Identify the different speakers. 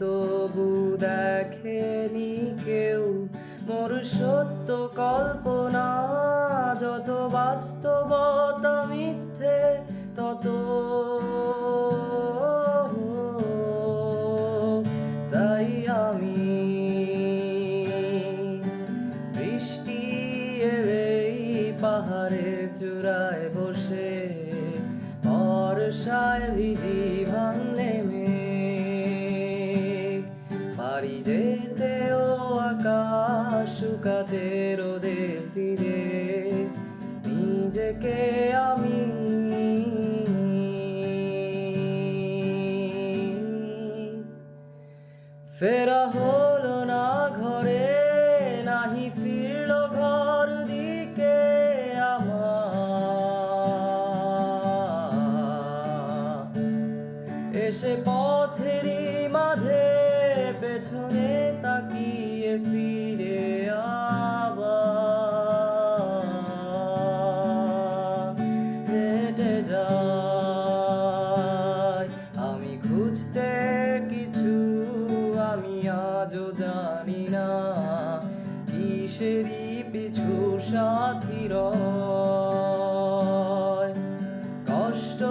Speaker 1: তবু দেখেনি কেউ মোর সত্য কল্পনা। যত বাস্তবতা মিথ্যে তত তাই আমি বৃষ্টি এলেই পাহাড়ের চূড়ায় বসে বর্ষায় ভিজি ভাঙলে মেঘ পারি যেতেও আকাশ শুকাতে রোদের তীরে নিজেকে আমি ফেরা হলো না ঘরে নাহি ফিরলো ঘর দিকে আমার এসে পথেরই মাঝে পেছনে তাকিয়ে ফিরে আবার হেঁটে যাই আমি খুঁজতে কিছু আমি আজও জানি না কিসেরই পিছু সাথী রয় কষ্ট